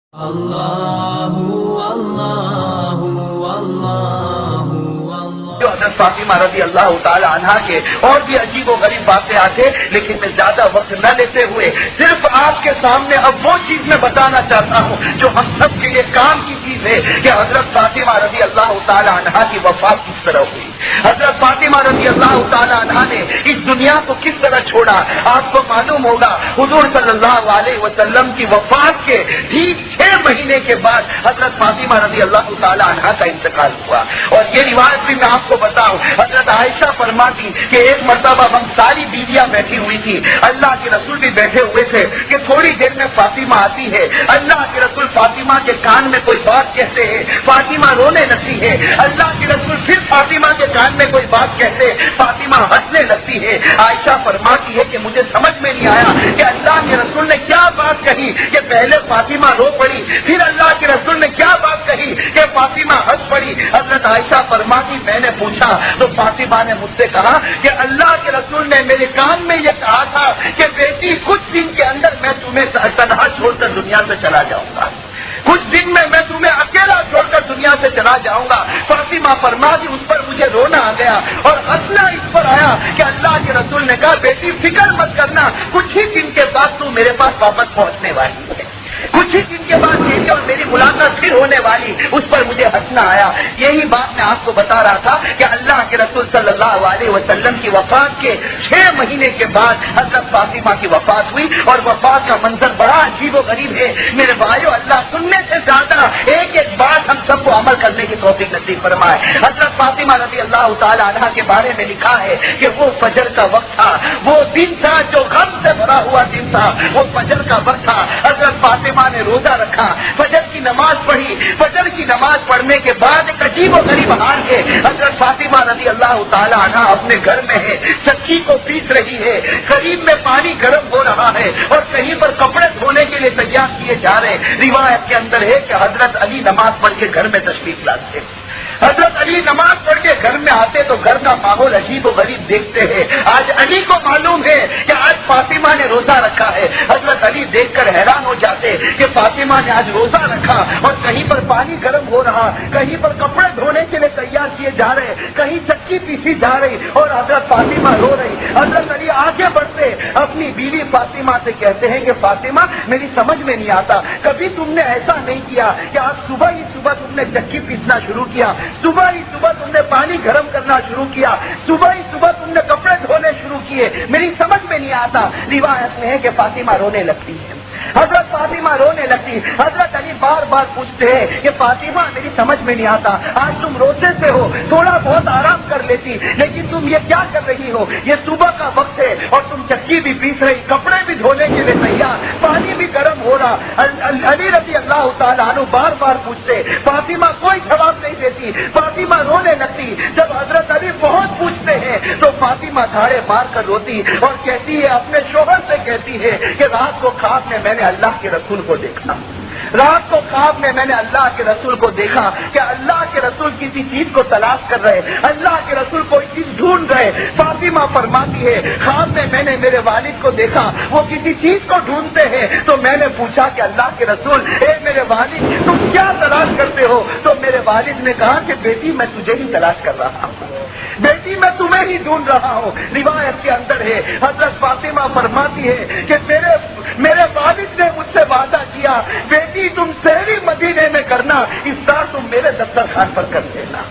جو حضرت فاطمہ رضی اللہ تعالی عنہا کے اور بھی عجیب و غریب واقعات تھے، لیکن میں زیادہ وقت نہ لیتے ہوئے صرف آپ کے سامنے اب وہ چیز میں بتانا چاہتا ہوں جو ہم سب کے لیے کام کی چیز ہے کہ حضرت فاطمہ رضی اللہ تعالی عنہا کی وفات کس طرح ہوئی، حضرت فاطمہ رضی اللہ تعالی عنہا نے اس دنیا کو کس طرح چھوڑا۔ آپ کو معلوم ہوگا حضور صلی اللہ علیہ وسلم کی وفات کے ٹھیک 6 مہینے کے بعد حضرت فاطمہ رضی اللہ تعالی عنہا کا انتقال ہوا، اور یہ روایت بھی میں آپ کو بتاؤں، حضرت عائشہ فرماتی کہ ایک مرتبہ ہم ساری بیویاں بیٹھی ہوئی تھی، اللہ کے رسول بھی بیٹھے ہوئے تھے کہ تھوڑی دیر میں فاطمہ آتی ہے، اللہ کے رسول فاطمہ کے کان میں کوئی بات کہتے ہیں، فاطمہ رونے لگتی ہے، اللہ کے رسول پھر فاطمہ کے کان میں کوئی بات کہتے، فاطمہ ہنسنے لگتی ہے۔ عائشہ فرماتی ہے کہ مجھے سمجھ میں نہیں آیا کہ اللہ کے رسول نے کیا بات کہی کہ پہلے فاطمہ رو پڑی، پھر اللہ کے رسول نے کیا بات کہی کہ فاطمہ ہنس پڑی۔ حضرت عائشہ فرماتی میں نے پوچھا تو فاطمہ نے مجھ سے کہا کہ اللہ کے رسول نے میرے کان میں یہ کہا تھا کہ بیٹی کچھ دن کے اندر میں تمہیں تنہا چھوڑ کر دنیا سے چلا جاؤں گا، کچھ دن میں تمہیں اکیلا چھوڑ کر دنیا سے چلا جاؤں گا۔ فاطمہ فرماتی اس پر مجھے رونا آ گیا اور ہنسنا اس پر آیا کہ اللہ کے رسول نے کہا بیٹی فکر مت کرنا، کچھ ہی دن کے بعد تو میرے پاس واپس پہنچنے والی ہے، کچھ ہی دن کے بعد میری اور میری ملاقات پھر ہونے والی۔ اس پر مجھے ہنسنا آیا۔ یہی بات میں آپ کو بتا رہا تھا کہ اللہ کے رسول صلی اللہ علیہ وسلم کی وفات کے 6 مہینے کے بعد حضرت فاطمہ کی وفات ہوئی، اور وفات کا منظر بڑا عجیب و غریب ہے میرے بھائیو۔ اللہ سننے سے زیادہ ایک ایک بات ہم سب کو عمل کرنے کی توفیق نصیب فرمائے۔ حضرت فاطمہ رضی اللہ تعالی عنہا کے بارے میں لکھا ہے کہ وہ فجر کا وقت تھا، وہ دن تھا جو غم سے بھرا ہوا دن تھا، وہ فجر کا وقت تھا۔ حضرت فاطمہ نے روزہ رکھا، فجر کی نماز پڑھی، فجر کی نماز پڑھنے کے بعد ایک عجیب و غریب حال ہے، حضرت فاطمہ رضی اللہ تعالی عنہا اپنے گھر میں ہے، چکی کو پیس رہی ہے، قریب میں پانی گرم ہو رہا ہے اور کہیں پر کپڑے دھونے کے لیے تیار کیے جا رہے ہیں۔ روایت کے اندر ہے کہ حضرت علی نماز پڑھ کے گھر میں تشریف لاتے، حضرت علی نماز پڑھ کے گھر میں آتے تو گھر کا ماحول عجیب و غریب دیکھتے ہیں۔ آج علی کو معلوم ہے کہ آج فاطمہ نے روزہ رکھا ہے، حضرت علی دیکھ کر حیران ہو جاتے کہ فاطمہ نے آج روزہ رکھا اور کہیں پر پانی گرم ہو رہا، کہیں پر کپڑے دھونے کے لیے تیار کیے جا رہے، کہیں چکی پیسی جا رہی اور حضرت فاطمہ رو رہی۔ حضرت علی آگے بڑھتے اپنی بیوی فاطمہ سے کہتے ہیں کہ فاطمہ میری سمجھ میں نہیں آتا، کبھی تم نے ایسا نہیں کیا کہ آج صبح ہی صبح تم نے چکی پیسنا شروع کیا، صبح ہی صبح تم نے پانی گرم کرنا شروع کیا، صبح ہی صبح تم نے کپڑے دھونے شروع کیے، میری سمجھ میں نہیں آتا۔ روایت میں ہے کہ فاطمہ رونے لگتی ہے، حضرت فاطمہ رونے لگتی۔ حضرت علی بار بار پوچھتے ہیں کہ فاطمہ میری سمجھ میں نہیں آتا، آج تم روزے سے ہو، تھوڑا بہت آرام کر لیتی، لیکن تم یہ کیا کر رہی ہو؟ یہ صبح کا وقت ہے اور تم چکی بھی پیس رہی، کپڑے بھی دھونے کے لیے تیار، پانی بھی گرم ہو رہا۔ علی رضی اللہ تعالیٰ عنہ بار بار پوچھتے، فاطمہ کوئی جواب نہیں دیتی، فاطمہ رونے لگتی۔ جب حضرت علی بہت پوچھتے ہیں تو فاطمہ دھاڑے مار کر روتی اور کہتی ہے، اپنے شوہر سے کہتی ہے کہ رات کو خواب میں میں نے اللہ کے رسول کو دیکھا، رات کو خواب میں نے اللہ کے رسول کو دیکھا کہ اللہ کے رسول کسی چیز کو تلاش کر رہے، اللہ کے رسول کوئی چیز ڈھونڈ رہے۔ فاطمہ فرماتی ہے خواب میں نے میرے والد کو دیکھا، وہ کسی چیز کو ڈھونڈتے ہیں، تو میں نے پوچھا کہ اللہ کے رسول اے میرے والد تم کیا تلاش کرتے ہو؟ تو میرے والد نے کہا کہ بیٹی میں تجھے ہی تلاش کر رہا ہوں، بیٹی میں تمہیں ہی ڈھونڈ رہا ہوں۔ روایت کے اندر ہے حضرت فاطمہ فرماتی ہے کہ میرے والد نے مجھ سے وعدہ کیا بیٹی تم سحری مدینے میں کرنا، افطار تم میرے دسترخوان پر کر لینا،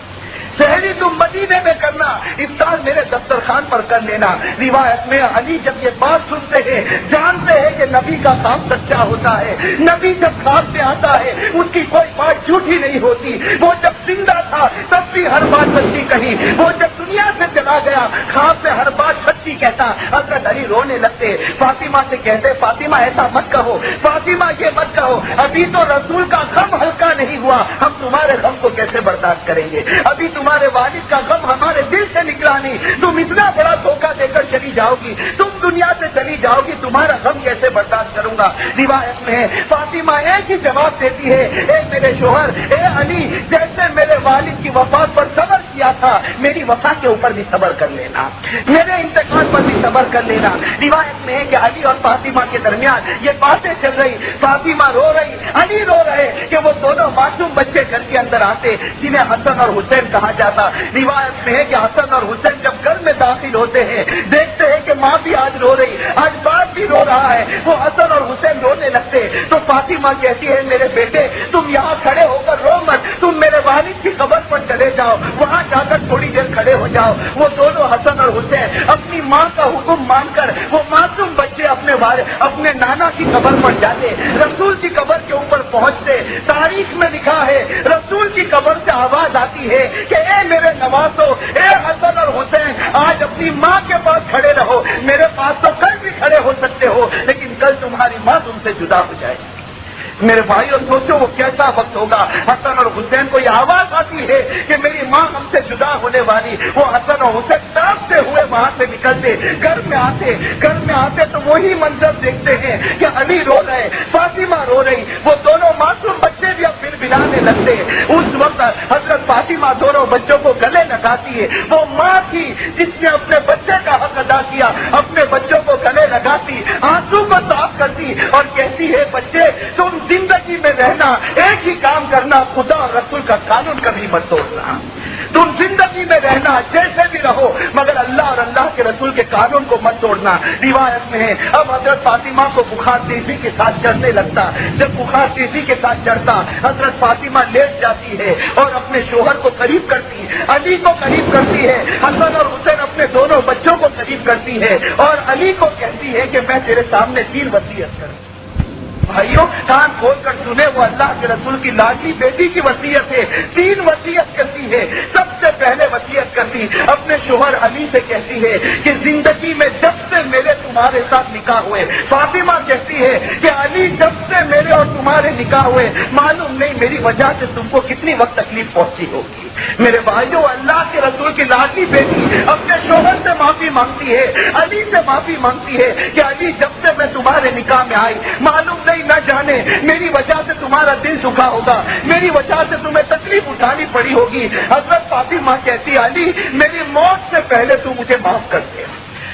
سحری تم مدینے میں کرنا، افطار میرے دسترخوان پر کر لینا۔ روایت میں علی جب یہ بات سنتے ہیں جانتے ہیں کہ نبی کا کام سچا ہوتا ہے، نبی جب خواب میں آتا ہے اس کی کوئی بات جھوٹی نہیں ہوتی، وہ جب زندہ تھا تب بھی ہر بات سچی کہی، وہ جب دنیا سے چلا گیا خواب میں ہر بات سچی کہتا۔ حضرت علی رونے لگتے، فاطمہ سے کہتے فاطمہ ایسا مت کہو، فاطمہ یہ مت کہو، ابھی تو رسول کا غم ہلکا نہیں ہوا، ہم تمہارے غم کو کیسے برداشت کریں گے؟ ابھی تمہارے والد کا غم ہمارے دل سے نکلا نہیں، تم اتنا بڑا دھوکہ دے کر چلی جاؤ گی، تم دنیا سے چلی جاؤ گی، تمہارا غم کیسے برداشت کروں گا؟ روایت میں ہے فاطمہ ایک ہی جواب دیتی ہے، اے میرے شوہر اے علی جیسے میرے والد کی وفات پر صبر کیا تھا میری وفات کے اوپر بھی صبر کر لینا، میرے انتقال پر بھی صبر کر لینا۔ روایت میں ہے کہ علی اور فاطمہ کے درمیان یہ باتیں چل رہی، فاطمہ رو رہی، علی رو رہے मासूम बच्चे घर के अंदर आते जिन्हें हसन और हुसैन कहा जाता। रिवायत में है कि हसन और हुसैन जब घर में दाखिल होते हैं, देखते हैं कि माँ भी आज रो रही, आज बाप भी रो रहा है, वो हसन और हुसैन रोने लगते। तो फातिमा कहती है, मेरे बेटे तुम यहाँ खड़े होकर रो मत, तुम मेरे वालिद की कब्र पर चले जाओ, वहाँ जाकर थोड़ी देर खड़े हो जाओ। वो दोनों हसन और हुसैन अपनी माँ का हुक्म मानकर वो मासूम बच्चे अपने नाना की कब्र पर जाते, रसूल की कब्र के ऊपर पहुंचते। तारीख में लिखा है रसूल की कब्र से आवाज आती है कि ए मेरे नवासो, ए हसन और हुसैन, आज अपनी माँ के पास खड़े रहो, मेरे पास तो कल भी खड़े हो सकते हो, लेकिन कल तुम्हारी माँ तुमसे जुदा हो जाएगी। मेरे भाइयों सोचो वो कैसा वक्त होगा। हसन और हुसैन को ये आवाज आती है कि मेरी माँ हमसे जुदा होने वाली। वो हसन और हुसैन तड़पते हुए वहां से निकलते, घर में आते तो वही मंजर देखते हैं कि अली रो रहे, फातिमा रो रही, वो दोनों मासूम बच्चे भी अब बिलबिलाने लगते। उस वक्त हजरत फातिमा दोनों बच्चों को गले लगाती है। वो माँ थी जिसने अपने बच्चे का हक अदा किया, अपने बच्चों को गले लगाती, आंसू को साफ करती और कहती है, बच्चे तुम जिंदगी में रहना, एक ही काम करना, खुदा और रसूल का कानून कभी मत तोड़ना। तुम जिंदगी में रहना, जैसे भी रहो, मगर अल्लाह और अल्लाह के रसूल के कानून को मत तोड़ना। रिवायत में है अब हजरत फातिमा को बुखार तेजी के साथ चढ़ने लगता। जब बुखार तेजी के साथ चढ़ता, हजरत फातिमा लेट जाती है और अपने शोहर को करीब करती, अली को करीब करती है, हसन और हुसैन अपने दोनों बच्चों को करीब करती है और अली को कहती है कि मैं तेरे सामने 3 वसीयत करूं। भाइयों कान खोल कर सुने, वो अल्लाह के रसूल की लाडली बेटी की वसीयत है। 3 वसीयत करती है। सबसे पहले वसीयत करती अपने शोहर अली से कहती है कि जिंदगी में जब से मेरे तुम्हारे साथ निकाह हुए, फातिमा कहती है कि अली जब से मेरे और तुम्हारे निकाह हुए, मालूम नहीं मेरी वजह से तुमको कितनी वक्त तकलीफ पहुंची होगी। मेरे भाइयों अल्लाह के रसूल की लाडली बेटी अपने शोहर से माफी मांगती है, अली से माफी मांगती है कि अली जब से मैं तुम्हारे निकाह में आई, मालूम नहीं न जाने मेरी वजह से तुम्हारा दिल दुखा होगा, मेरी वजह से तुम्हें तकलीफ उठानी पड़ी होगी। हजरत फातिमा कहती अली मेरी मौत से पहले तू मुझे माफ कर दे।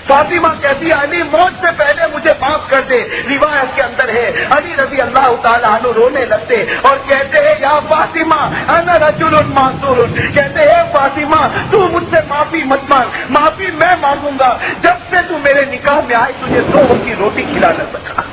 फातिमा कहती अली मौत से पहले मुझे माफ कर दे। रिवायत के अंदर है अली रजी अल्लाह ताला अन्हु रोने लगते और कहते हैं या फातिमा अना रजुलुन मासूरुन, कहते हैं फातिमा तू मुझसे माफी मत मांग, माफी मैं मांगूंगा। जब से तू मेरे निकाह में आई तुझे 2 वक्त की रोटी खिला न सका,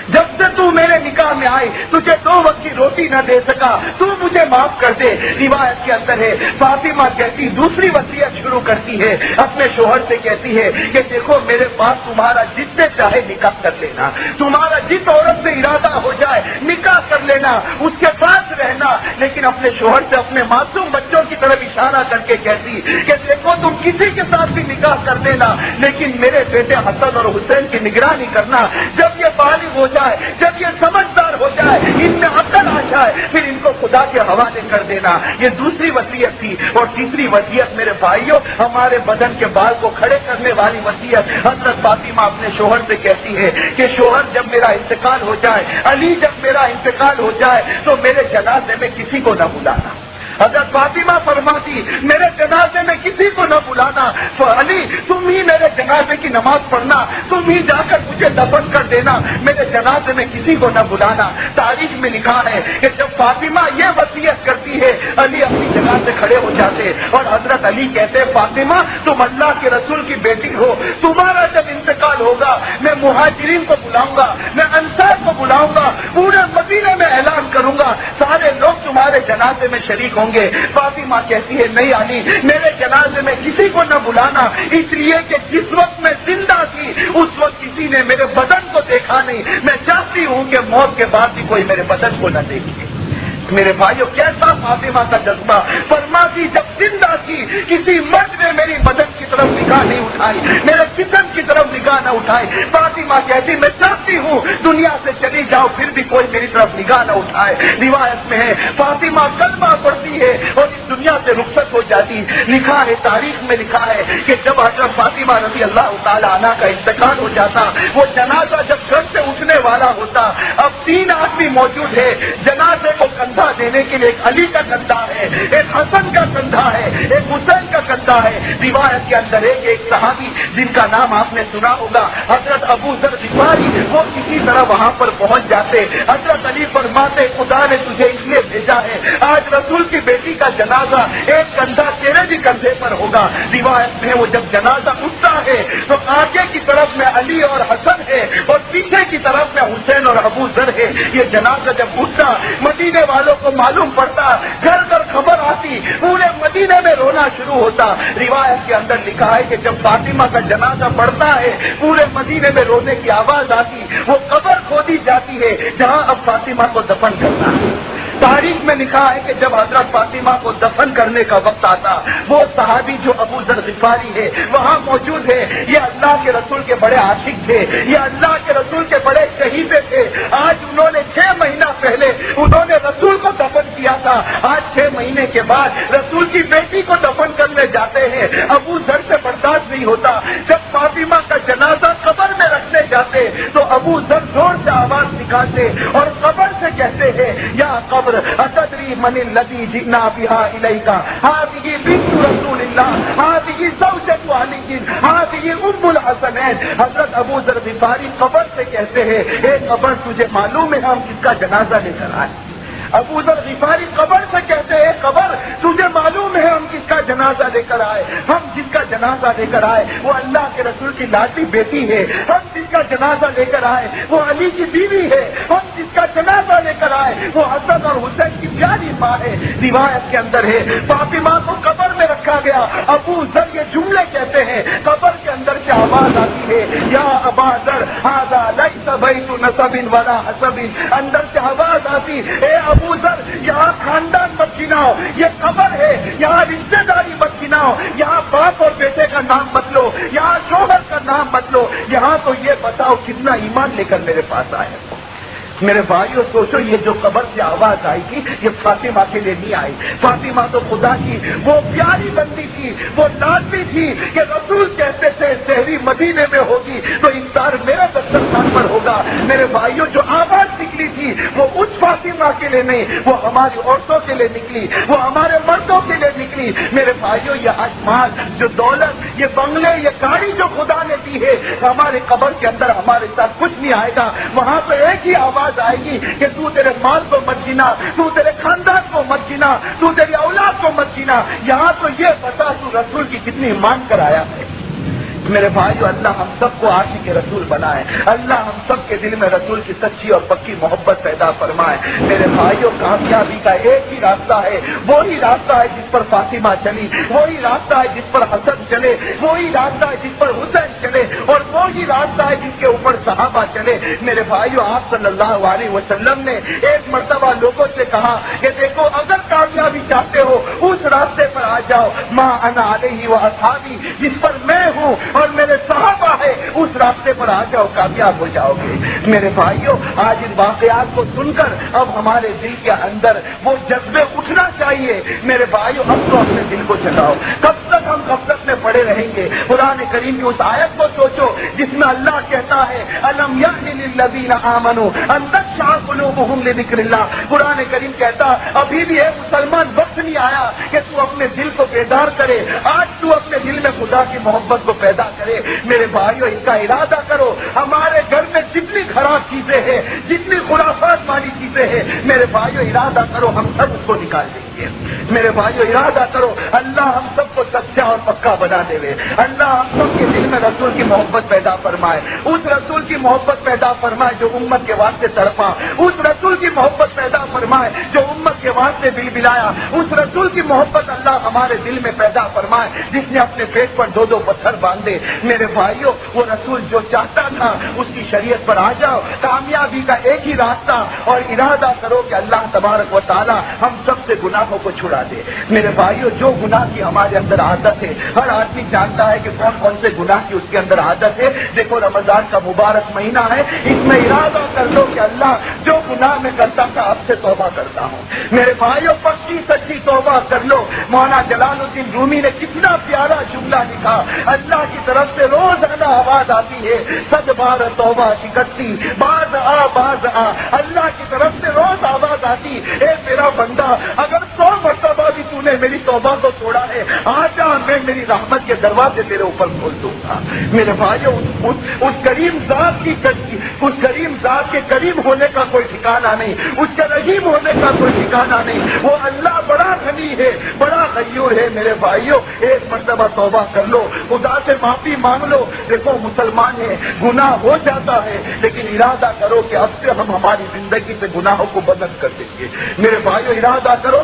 जब से तू मेरे निकाह में आई तुझे 2 वक्त की रोटी न दे सका, तू मुझे माफ कर दे। रिवायत के अंदर है फातिमा कहती दूसरी वसीयत शुरू करती है, अपने शोहर से कहती है कि देखो मेरे पास तुम्हारा जितने चाहे निकाह कर लेना, तुम्हारा जिस औरत से इरादा हो जाए निकाह कर लेना, उसके साथ रहना, लेकिन अपने शोहर से अपने मासूम बच्चों की तरफ इशारा करके कहती कि देखो तुम किसी के साथ भी निकाह कर देना, लेकिन मेरे बेटे हसन और हुसैन की निगरानी करना। जब ये बालिग हो जाए, जब ये समझदार हो जाए, इनमें अकल आ जाए, फिर इनको खुदा के हवाले कर देना। ये दूसरी वसीयत थी। और तीसरी वसीयत मेरे भाइयों हमारे बदन के बाल को खड़े करने वाली वसीयत हजरत फातिमा अपने शोहर से कहती है कि शोहर जब मेरा इंतकाल हो जाए, अली जब मेरा इंतकाल हो जाए तो मेरे जनाजे में किसी को न बुलाना। हजरत फातिमा फरमाती मेरे जनाजे में किसी को न बुलाना, तो अली तुम ही मेरे जनाजे की नमाज पढ़ना, तुम ही जाकर मुझे दफन कर देना, मेरे जनाजे में किसी को न बुलाना। तारीख में लिखा है कि जब फातिमा ये वसीयत करती है अली अपनी जगह से खड़े हो जाते और हजरत अली कहते हैं फातिमा तुम अल्लाह के रसूल की बेटी हो, तुम्हारा जब इंतकाल होगा मैं मुहाजिरीन को बुलाऊंगा, मैं अंसार को बुलाऊंगा, पूरे मदीने में ऐलान करूंगा, सारे लोग तुम्हारे जनाजे में शरीक होंगे। फातिमा कहती है नहीं अली मेरे जनाजे में किसी को न बुलाना, इसलिए कि जिस वक्त मैं जिंदा थी उस वक्त किसी ने मेरे बदन को देखा नहीं, मैं चाहती हूं कि मौत के बाद भी कोई मेरे बदन को न देखे। मेरे भाइयों कैसा फातिमा का जज्बा। फरमाती जब जिंदा थी किसी मर्द ने मेरी बदन की तरफ निगाह नहीं उठाई, मेरे जिस्म की तरफ निगाह न उठाई। फातिमा कहती मैं चाहती हूँ दुनिया से चली जाओ फिर भी कोई मेरी तरफ निगाह न उठाए। रिवायत में है फातिमा कलमा पढ़ती है और इस दुनिया से रुखसत हो जाती। लिखा है तारीख में लिखा है कि जब हजरत फातिमा रज़ी अल्लाह ताला अन्हा का इंतकाल हो जाता, वो जनाजा जब घर से उठने वाला होता, अब 3 आदमी मौजूद है। जनाजे को कंधा देने के लिए एक अली का कंधा है, एक हसन का कंधा है, एक हुसैन का कंधा है। रिवायत के अंदर है कि एक सहाबी जिनका नाम आपने सुना होगा हजरत अबू ज़र ग़िफ़ारी, वो किसी तरह वहां पर पहुंच जाते। हजरत अली फरमाते खुदा ने तुझे इसलिए भेजा है रसूल की बेटी का जनाजा एक कंधा तेरे भी कंधे पर होगा। रिवायत में वो जब जनाजा उठता है तो आगे की तरफ में अली और हसन है और पीछे की तरफ में हुसैन और अबू जर है। ये जनाजा जब उठता मदीने वालों को मालूम पड़ता, घर घर खबर आती, पूरे मदीने में रोना शुरू होता। रिवायत के अंदर लिखा है कि जब फातिमा का जनाजा पड़ता है पूरे मदीने में रोने की आवाज आती, वो कब्र खोदी जाती है जहां अब फातिमा को दफन करना है। तारीख में लिखा है कि जब हजरत फातिमा को दफन करने का वक्त आता, वो सहाबी जो अबू जर गिफारी है वहां मौजूद है। ये अल्लाह के रसूल के बड़े आशिक थे, ये अल्लाह के रसूल के बड़े शहीद थे। आज उन्होंने 6 महीना पहले उन्होंने रसूल को दफन किया था, आज 6 महीने के बाद रसूल की बेटी को दफन करने जाते हैं। अबू जर से बर्दाश्त नहीं होता। जब फातिमा का जनाजा कब्र में रखने जाते तो अबू जर जोर से आवाज निकालते और कब्र से कहते हैं, या कब्र अतदरी मनिल लदी जिन्ना बिहा इलैका हादिही बिन्तु रसूलिल्लाह हादिही ज़ौजतु अली हादिही उम्मुल हसनैन। हजरत अबू जर गिफारी कब्र से कहते हैं, ए कब्र तुझे मालूम है हम किसका जनाजा लेकर आए? अबू जर गिफारी कब्र से कहते हैं, कब्र तुझे मालूम है हम किसका जनाजा लेकर आए? हम जिसका जनाजा लेकर आए वो अल्लाह के रसूल की लाडली बेटी है। हम जिसका जनाजा लेकर आए वो अली की बीवी है। हम जिसका जनाजा लेकर आए वो हसन और हुसैन की प्यारी माँ है। रिवायत के अंदर है फातिमा को कब्र में रखा गया। अबू जर ये जुमले कहते हैं, कब्र के अंदर से आवाज आती है, या अबा जर हादा लैसा बैतु नसबिन वला हसबिन। अंदर से आवाज आती, ए अबू जर यहाँ खानदान मत गिनाओ, ये कब्र है, यहाँ रिश्तेदारी मत गिनाओ, यहाँ बाप और बेटे का नाम मत लो, यहाँ शोहर का नाम मत लो, यहाँ तो ये बताओ कितना ईमान लेकर मेरे पास आए। मेरे भाइयों सोचो, ये जो कब्र से आवाज आएगी ये फातिमा के लिए नहीं आई। फातिमा तो खुदा की वो प्यारी बंदी थी, वो लाडली थी कि रसूल कहते थे शहरी मदीने में होगी तो इफ्तार मेरे दस्तरखान पर होगा। मेरे भाइयों जो आवाज निकली थी वो उस फातिमा के लिए नहीं, वो हमारी औरतों के लिए निकली, वो हमारे मर्दों के लिए निकली। मेरे भाइयों ये आसमान, जो दौलत, ये बंगले, ये गाड़ी जो खुदा ने दी है, हमारे कब्र के अंदर हमारे साथ कुछ नहीं आएगा। वहां पे एक ही आवाज आएगी कि तू तेरे माल को मत गिना, तू तेरे खानदान को मत गिना, तू तेरी औलाद को मत गिना, यहाँ तो ये बता तू रसूल की कितनी मान कर आया है। मेरे भाइयों अल्लाह हम सबको आशिक रसूल बनाए, अल्लाह हम सबके दिल में रसूल की सच्ची और पक्की मोहब्बत पैदा फरमाए। मेरे भाइयों कामयाबी का एक ही रास्ता है, वही रास्ता है जिस पर फातिमा चली, वही रास्ता है जिस पर हसन चले, वही रास्ता है जिस पर हुसैन चले और वही रास्ता है जिसके ऊपर सहाबा चले। मेरे भाइयों आप सल्लल्लाहु अलैहि वसल्लम ने एक मर्तबा लोगों से कहा कि देखो अगर कामयाबी चाहते हो उस रास्ते पर आ जाओ, माँ अना अलैहि व अस्हाबी, जिस पर मैं हूँ और मेरे सहाबा है, उस रास्ते पर आ जाओ, कामयाब हो जाओगे। मेरे भाइयों आज इन वाकयात को सुनकर अब हमारे दिल के अंदर वो जज्बे उठना चाहिए। मेरे भाइयों अब तो अपने दिल को जगाओ, कब तक हम गफलत में पड़े रहेंगे? कुरान करीम की उस आयत को सोचो जिसमें अल्लाह कहता है, अलम यानि लिल्लज़ीना आमनू अन तख़शअ क़ुलूबुहुम लिज़िक्रिल्लाह। कुरान करीम कहता अभी भी है मुसलमान, वक्त नहीं आया कि तू अपने दिल को बेदार करे। आज तू अपने दिल में खुदा की मोहब्बत को पैदा करे। मेरे भाइयों इसका इरादा करो। हमारे घर में जितनी खराब चीजें हैं, जितनी खुराफात वाली चीजें हैं, मेरे भाइयों इरादा करो हम सब उसको निकाल देंगे। मेरे भाइयों इरादा करो, अल्लाह हम सबको सच्चा और पक्का बना देवे। अल्लाह हम सबके दिल में रसूल की मोहब्बत पैदा फरमाए, उस रसूल की मोहब्बत पैदा फरमाए जो उम्मत के वास्ते तड़पा, उस रसूल की मोहब्बत पैदा फरमाए जो उम्मत के वास्ते बिलबिलाया, उस रसूल की मोहब्बत अल्लाह हमारे दिल में पैदा फरमाए जिसने अपने पेट पर 2-2 पत्थर बांधे। मेरे भाइयों वो रसूल जो चाहता था उसकी शरीयत पर आ जाओ। कामयाबी का एक ही रास्ता और इरादा करो कि अल्लाह तबारक व तआला हम सबसे गुनाहों को छुड़ा दे। मेरे भाइयों जो गुनाह की हमारे अंदर आदत है, हर आदमी जानता है कि कौन कौन से गुनाह की उसके अंदर आदत है। देखो रमजान का मुबारक महीना है, इसमें इरादा कर लो कि अल्लाह जो गुनाह मैं करता था अब से तौबा करता हूँ। मेरे भाइयों पक्की सच्ची तौबा कर लो। मौलाना जलालुद्दीन रूमी ने कितना प्यारा जुमला लिखा, अल्लाह की तरफ से रोजाना आवाज आती है, सद बार तौबा शिकस्ती बाज आ। अल्लाह की तरफ से रोज आवाज आती, ए मेरा बंदा अगर 100 मरतबा भी तूने मेरी तौबा को तोड़ा है, आजा मैं मेरी रहमत के दरवाजे तेरे ऊपर खोल दूंगा। मेरे भाइयों उस करीम जात के करीम होने का कोई ठिकाना नहीं, उसके रहीम होने का कोई ठिकाना नहीं। वो अल्लाह ہے، بڑا غیور ہے میرے بھائیوں، ایک مرتبہ توبہ کر لو، خدا سے معافی مانگ لو۔ دیکھو مسلمان ہے، گناہ ہو جاتا ہے، لیکن ارادہ کرو کہ اب سے ہم ہماری زندگی سے گناہوں کو بدل کر دیں گے۔ میرے بھائیوں ارادہ کرو،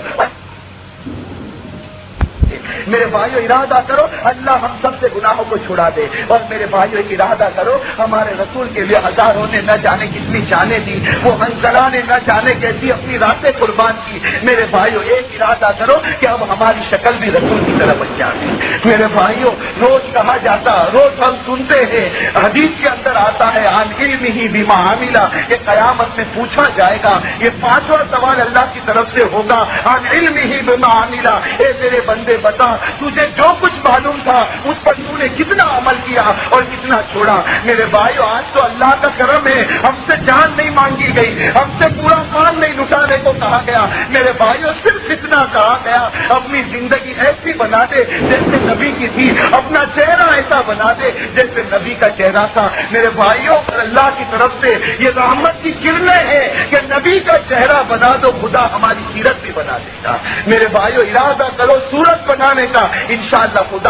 میرے بھائیو ارادہ کرو اللہ ہم سب سے گناہوں کو چھڑا دے۔ اور میرے بھائیو ارادہ کرو، ہمارے رسول کے لیے ہزاروں نے نہ جانے کتنی جانیں دی، وہ حنظلہ نے نہ جانے کیسی اپنی راتیں قربان کی۔ میرے بھائیو ایک ارادہ کرو کہ اب ہماری شکل بھی رسول کی طرح بن جاتی۔ میرے بھائیو روز کہا جاتا، روز ہم سنتے ہیں، حدیث کے اندر آتا ہے عن علمہ بما عمل، کہ قیامت میں پوچھا جائے گا، یہ پانچواں سوال اللہ کی طرف سے ہوگا، عن علمہ بما عمل، اے میرے بندے بتا تجھے جو کچھ معلوم تھا اس پر تو نے کتنا عمل کیا اور کتنا چھوڑا۔ میرے بھائیو آج تو اللہ کا کرم ہے، ہم سے جان نہیں مانگی گئی، ہم سے پورا مال نہیں لٹانے کو کہا گیا۔ میرے بھائیو صرف اتنا کہا گیا اپنی زندگی ایسی بنا دے جیسے نبی کی تھی، اپنا چہرہ ایسا بنا دے جیسے نبی کا چہرہ تھا۔ میرے بھائیو اللہ کی طرف سے یہ رحمت کی کرنیں ہیں کہ نبی کا چہرہ بنا دو، خدا ہماری سیرت بھی بنا دے گا۔ میرے بھائیو ارادہ کرو صورت بنانے کا، انشاءاللہ خدا